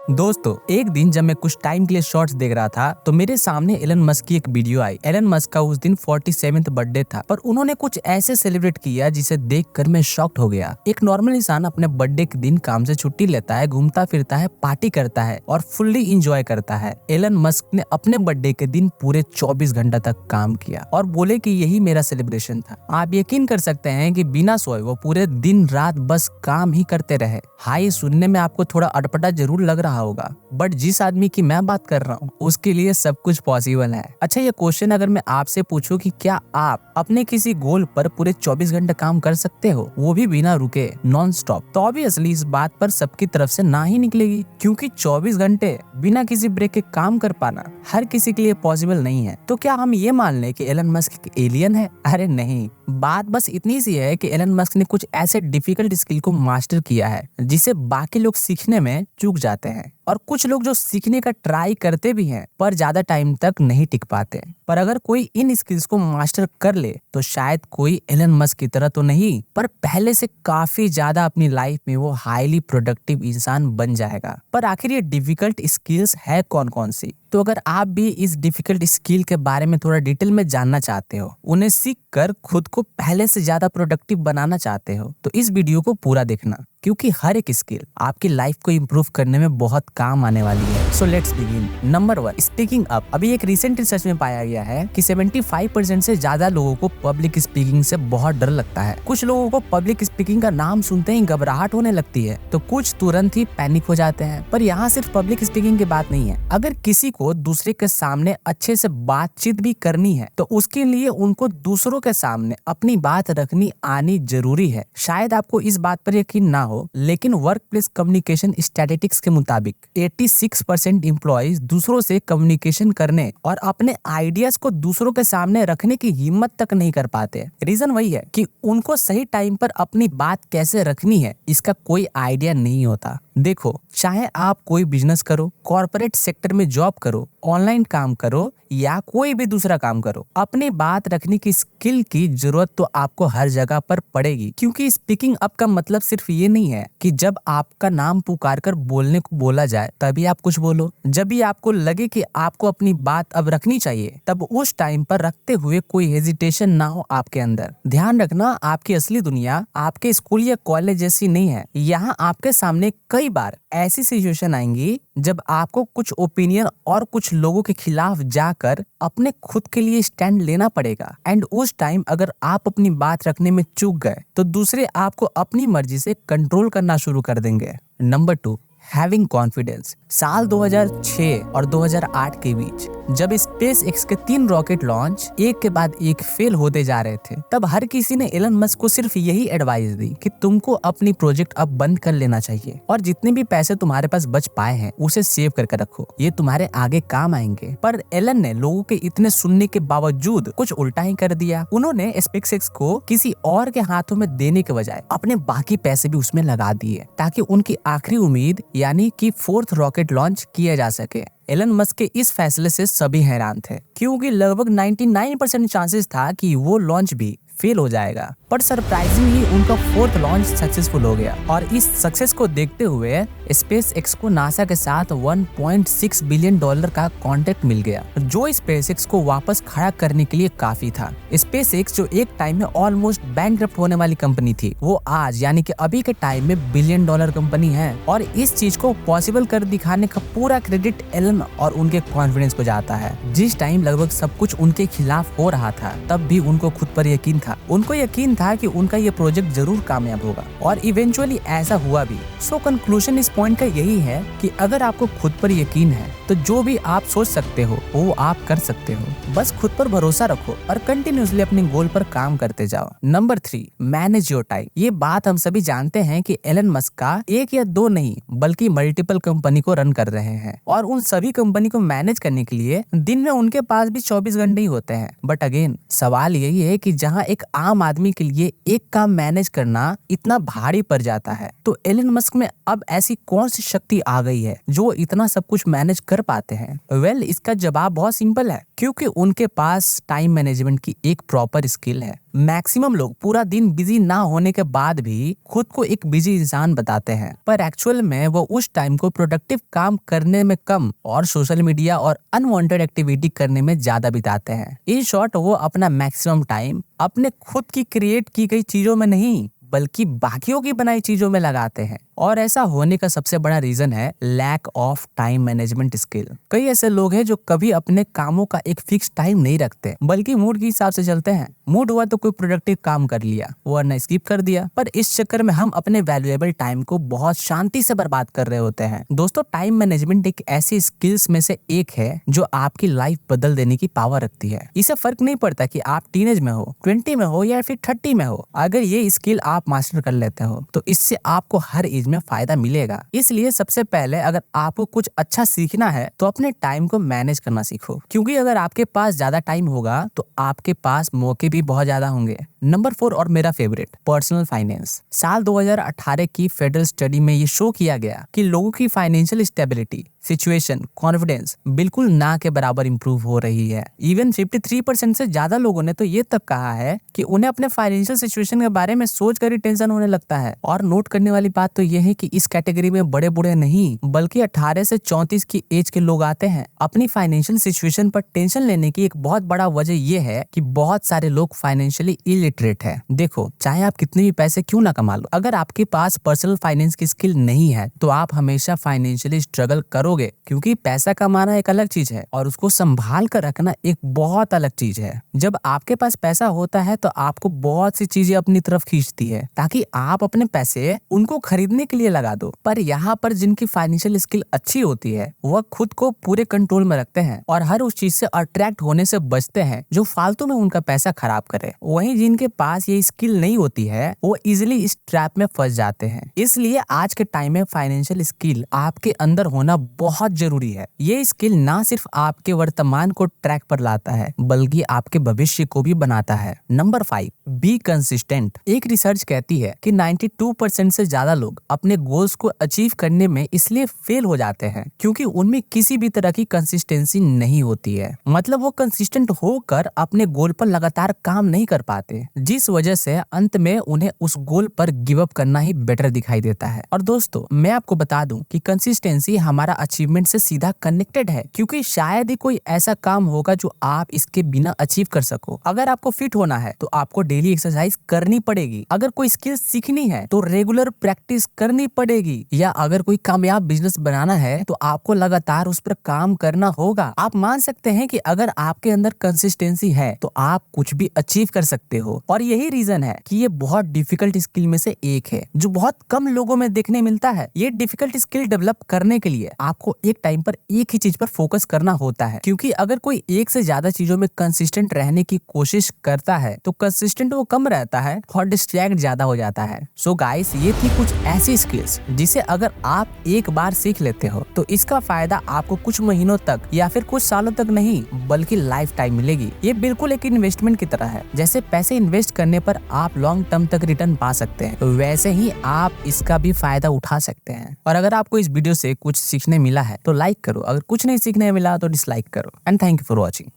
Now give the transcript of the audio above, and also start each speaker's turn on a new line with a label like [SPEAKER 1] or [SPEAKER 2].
[SPEAKER 1] दोस्तों, एक दिन जब मैं कुछ टाइम के लिए शॉर्ट्स देख रहा था तो मेरे सामने एलन मस्क की एक वीडियो आई। एलन मस्क का उस दिन 47th बर्थडे था, पर उन्होंने कुछ ऐसे सेलिब्रेट किया जिसे देखकर मैं शॉक्ड हो गया। एक नॉर्मल इंसान अपने बर्थडे के दिन काम से छुट्टी लेता है, घूमता फिरता है, पार्टी करता है और फुल्ली इंजॉय करता है। एलन मस्क ने अपने बर्थडे के दिन पूरे 24 घंटा तक काम किया और बोले कि यही मेरा सेलिब्रेशन था। आप यकीन कर सकते हैं कि बिना सोए वो पूरे दिन रात बस काम ही करते रहे। हाँ, ये सुनने में आपको थोड़ा अटपटा जरूर लग रहा होगा, बट जिस आदमी की मैं बात कर रहा हूँ उसके लिए सब कुछ पॉसिबल है। अच्छा, ये क्वेश्चन अगर मैं आपसे पूछूं कि क्या आप अपने किसी गोल पर पूरे 24 घंटे काम कर सकते हो, वो भी बिना रुके, नॉन स्टॉप, तो ऑब्वियसली इस बात पर सबकी तरफ से ना ही निकलेगी, क्योंकि 24 घंटे बिना किसी ब्रेक के काम कर पाना हर किसी के लिए पॉसिबल नहीं है। तो क्या हम ये मान लें कि एलन मस्क एक एलियन है? अरे नहीं, बात बस इतनी सी है कि एलन मस्क ने कुछ ऐसे डिफिकल्ट स्किल को मास्टर किया है जिसे बाकी लोग सीखने में चूक जाते हैं, और कुछ लोग जो सीखने का ट्राई करते भी हैं पर ज्यादा टाइम तक नहीं टिक पाते। पर अगर कोई इन स्किल्स को मास्टर कर ले तो शायद कोई एलन मस्क की तरह तो नहीं, पर पहले से काफी ज्यादा अपनी लाइफ में वो हाईली प्रोडक्टिव इंसान बन जाएगा। पर आखिर ये डिफिकल्ट स्किल्स है कौन कौन सी? तो अगर आप भी इस डिफिकल्ट स्किल के बारे में थोड़ा डिटेल में जानना चाहते हो, उन्हें सीख कर खुद को पहले से ज्यादा प्रोडक्टिव बनाना चाहते हो, तो इस वीडियो को पूरा देखना, क्योंकि हर एक स्किल आपकी लाइफ को इम्प्रूव करने में बहुत काम आने वाली है। So let's begin. Number 1, speaking up. अभी एक रिसेंट रिसर्च में पाया गया है कि 75% से ज्यादा लोगों को पब्लिक स्पीकिंग से बहुत डर लगता है। कुछ लोगों को पब्लिक स्पीकिंग का नाम सुनते ही घबराहट होने लगती है, तो कुछ तुरंत ही पैनिक हो जाते हैं। पर यहाँ सिर्फ पब्लिक स्पीकिंग की बात नहीं है। अगर किसी को दूसरे के सामने अच्छे से बातचीत भी करनी है तो उसके लिए उनको दूसरों के सामने अपनी बात रखनी आनी जरूरी है। शायद आपको इस बात पर यकीन ना हो, लेकिन वर्क प्लेस कम्युनिकेशन स्टैटिस्टिक्स के मुताबिक 86% एम्प्लॉइज दूसरों से कम्युनिकेशन करने और अपने आइडियाज को दूसरों के सामने रखने की हिम्मत तक नहीं कर पाते। रीजन वही है कि उनको सही टाइम पर अपनी बात कैसे रखनी है इसका कोई आइडिया नहीं होता। देखो, चाहे आप कोई बिजनेस करो, कॉर्पोरेट सेक्टर में जॉब करो, ऑनलाइन काम करो या कोई भी दूसरा काम करो, अपनी बात रखने की स्किल की जरूरत तो आपको हर जगह पर पड़ेगी। क्योंकि स्पीकिंग अप का मतलब सिर्फ ये नहीं है कि जब आपका नाम पुकार कर बोलने को बोला जाए तभी आप कुछ बोलो। जब भी आपको लगे कि आपको अपनी बात अब रखनी चाहिए, तब उस टाइम पर रखते हुए कोई हेजिटेशन ना हो आपके अंदर। ध्यान रखना, आपकी असली दुनिया आपके स्कूल या कॉलेज जैसी नहीं है। यहाँ आपके सामने कई बार ऐसी सिचुएशन आएंगी जब आपको कुछ ओपिनियन और कुछ लोगों के खिलाफ जाकर अपने खुद के लिए स्टैंड लेना पड़ेगा। एंड उस टाइम अगर आप अपनी बात रखने में चूक गए तो दूसरे आपको अपनी मर्जी से कंट्रोल करना शुरू कर देंगे। Number 2, having confidence. साल 2006 और 2008 के बीच जब स्पेस एक्स के 3 रॉकेट लॉन्च एक के बाद एक फेल होते जा रहे थे, तब हर किसी ने एलन मस्क को सिर्फ यही एडवाइस दी कि तुमको अपनी प्रोजेक्ट अब बंद कर लेना चाहिए और जितने भी पैसे तुम्हारे पास बच पाए हैं उसे सेव करके रखो, ये तुम्हारे आगे काम आएंगे। पर एलन ने लोगों के इतने सुनने के बावजूद कुछ उल्टा ही कर दिया। उन्होंने स्पेस एक्स को किसी और के हाथों में देने के बजाय अपने बाकी पैसे भी उसमें लगा दिए ताकि उनकी आखिरी उम्मीद यानी कि 4th रॉकेट लॉन्च किया जा सके। एलन मस्क के इस फैसले से सभी हैरान थे, क्योंकि लगभग 99% चांसेस था कि वो लॉन्च भी फेल हो जाएगा। पर सरप्राइजिंगली उनका 4th लॉन्च सक्सेसफुल हो गया और इस सक्सेस को देखते हुए स्पेस एक्स को नासा के साथ $1.6 बिलियन का कॉन्ट्रैक्ट मिल गया, जो स्पेस एक्स को वापस खड़ा करने के लिए काफी था। स्पेस एक्स जो एक टाइम में ऑलमोस्ट बैंकरप्ट होने वाली कंपनी थी, वो आज यानी कि अभी के टाइम में $बिलियन कंपनी है। और इस चीज को पॉसिबल कर दिखाने का पूरा क्रेडिट एलन और उनके कॉन्फिडेंस को जाता है। जिस टाइम लगभग सब कुछ उनके खिलाफ हो रहा था, तब भी उनको खुद पर यकीन था। उनको यकीन था कि उनका ये प्रोजेक्ट जरूर कामयाब होगा और इवेंचुअली ऐसा हुआ भी। सो कंक्लूजन इस पॉइंट का यही है कि अगर आपको खुद पर यकीन है तो जो भी आप सोच सकते हो वो आप कर सकते हो। बस खुद पर भरोसा रखो और कंटिन्यूअसली अपने गोल पर काम करते जाओ। Number 3, manage your time. ये बात हम सभी जानते हैं कि एलन मस्क का एक या दो नहीं बल्कि मल्टीपल कंपनी को रन कर रहे हैं और उन सभी कंपनी को मैनेज करने के लिए दिन में उनके पास भी 24 घंटे ही होते हैं। बट अगेन सवाल यही है कि जहाँ एक आम आदमी के लिए एक काम मैनेज करना इतना भारी पड़ जाता है। तो एलन मस्क में अब ऐसी कौन सी शक्ति आ गई है जो इतना सब कुछ मैनेज कर पाते हैं? वेल, इसका जवाब बहुत सिंपल है, क्योंकि उनके पास टाइम मैनेजमेंट की एक प्रॉपर स्किल है। मैक्सिमम लोग पूरा दिन बिजी ना होने के बाद भी खुद को एक बिजी इंसान बताते हैं, पर एक्चुअल में वो उस टाइम को प्रोडक्टिव काम करने में कम और सोशल मीडिया और अनवांटेड एक्टिविटी करने में ज्यादा बिताते हैं। इन शॉर्ट, वो अपना मैक्सिमम टाइम अपने खुद की क्रिएट की गई चीजों में नहीं बल्कि बाकियों की बनाई चीजों में लगाते हैं। और ऐसा होने का सबसे बड़ा रीजन है lack of time management skill. कई ऐसे लोग हैं जो कभी अपने कामों का एक फिक्स टाइम नहीं रखते, बल्कि मूड के हिसाब से चलते हैं। मूड हुआ तो कोई प्रोडक्टिव काम कर लिया, वरना स्किप कर दिया। पर इस चक्कर में हम अपने वैल्यूएबल टाइम को बहुत शांति से बर्बाद कर रहे होते हैं। दोस्तों, टाइम मैनेजमेंट एक ऐसी स्किल्स में से एक है जो आपकी लाइफ बदल देने की पावर रखती है। इसे फर्क नहीं पड़ता कि आप टीनेज में हो, 20 में हो या फिर 30 में हो। अगर ये स्किल आप मास्टर कर लेते हो तो इससे आपको हर एज में फायदा मिलेगा। इसलिए सबसे पहले अगर आपको कुछ अच्छा सीखना है तो अपने टाइम को मैनेज करना सीखो, क्योंकि अगर आपके पास ज्यादा टाइम होगा तो आपके पास मौके भी बहुत ज्यादा होंगे। नंबर 4 और मेरा फेवरेट, पर्सनल फाइनेंस। साल 2018 की फेडरल स्टडी में ये शो किया गया कि लोगों की फाइनेंशियल स्टेबिलिटी, सिचुएशन, कॉन्फिडेंस बिल्कुल ना के बराबर इंप्रूव हो रही है। इवन 53% से ज्यादा लोगों ने तो ये तक कहा है कि उन्हें अपने फाइनेंशियल सिचुएशन के बारे में सोचकर ही टेंशन होने लगता है। और नोट करने वाली बात तो ये है कि इस कैटेगरी में बड़े बूढ़े नहीं बल्कि 18 से 34 की एज के लोग आते हैं। अपनी फाइनेंशियल सिचुएशन पर टेंशन लेने की एक बहुत बड़ा वजह ये है कि बहुत सारे लोग फाइनेंशियली इलिटरेट है। देखो, चाहे आप कितने भी पैसे क्यों ना कमा लो, अगर आपके पास पर्सनल फाइनेंस की स्किल नहीं है तो आप हमेशा फाइनेंशियली स्ट्रगल करोगे, क्योंकि पैसा कमाना एक अलग चीज है और उसको संभाल कर रखना एक बहुत अलग चीज है। जब आपके पास पैसा होता है तो आपको बहुत सी चीजें अपनी तरफ खींचती है ताकि आप अपने पैसे उनको खरीदने के लिए लगा दो। पर यहाँ पर जिनकी फाइनेंशियल स्किल अच्छी होती है वह खुद को पूरे कंट्रोल में रखते हैं और हर उस चीज से अट्रैक्ट होने से बचते हैं जो फालतू में उनका पैसा खराब करे। वहीं जिनके पास ये स्किल नहीं होती है वो इजिली इस ट्रैप में फंस जाते हैं। इसलिए आज के टाइम में फाइनेंशियल स्किल आपके अंदर होना बहुत जरूरी है। ये स्किल ना सिर्फ आपके वर्तमान को ट्रैक पर लाता है बल्कि आपके भविष्य को भी बनाता है। Number 5, be consistent. एक रिसर्च कहती है कि 92% से ज्यादा लोग अपने गोल्स को अचीव करने में इसलिए फेल हो जाते हैं क्योंकि उनमें किसी भी तरह की कंसिस्टेंसी नहीं होती है। मतलब वो कंसिस्टेंट होकर अपने गोल पर लगातार काम नहीं कर पाते, जिस वजह से अंत में उन्हें उस गोल पर गिव अप करना ही बेटर दिखाई देता है। और दोस्तों, मैं आपको बता दूं कि कंसिस्टेंसी हमारा अचीवमेंट से सीधा कनेक्टेड है, क्योंकि शायद ही कोई ऐसा काम होगा जो आप इसके बिना अचीव कर सको। अगर आपको फिट होना है तो आपको डेली एक्सरसाइज करनी पड़ेगी। अगर कोई स्किल सीखनी है तो रेगुलर प्रैक्टिस करनी पड़ेगी, या अगर कोई कामयाब बिजनेस बनाना है तो आपको लगातार उस पर काम करना होगा। आप मान सकते हैं कि अगर आपके अंदर कंसिस्टेंसी है तो आप कुछ भी अचीव कर सकते हो। और यही रीजन है कि ये बहुत डिफिकल्ट स्किल में से एक है जो बहुत कम लोगों में देखने मिलता है। ये डिफिकल्ट स्किल डेवलप करने के लिए आपको एक टाइम पर एक ही चीज पर फोकस करना होता है, क्योंकि अगर कोई एक से ज्यादा चीजों में कंसिस्टेंट रहने की कोशिश करता है तो कंसिस्टेंट वो कम रहता है और डिस्ट्रैक्ट ज्यादा हो जाता है। सो गाइस, ये थी कुछ ऐसी स्किल्स जिसे अगर आप एक बार सीख लेते हो तो इसका फायदा आपको कुछ महीनों तक या फिर कुछ सालों तक नहीं बल्कि लाइफ टाइम मिलेगी। ये बिल्कुल एक इन्वेस्टमेंट की तरह है। जैसे पैसे इन्वेस्ट करने पर आप लॉन्ग टर्म तक रिटर्न पा सकते हैं, वैसे ही आप इसका भी फायदा उठा सकते हैं। और अगर आपको इस वीडियो से कुछ सीखने मिला है तो लाइक करो, अगर कुछ नहीं सीखने मिला तो डिसलाइक करो। And thank you for watching.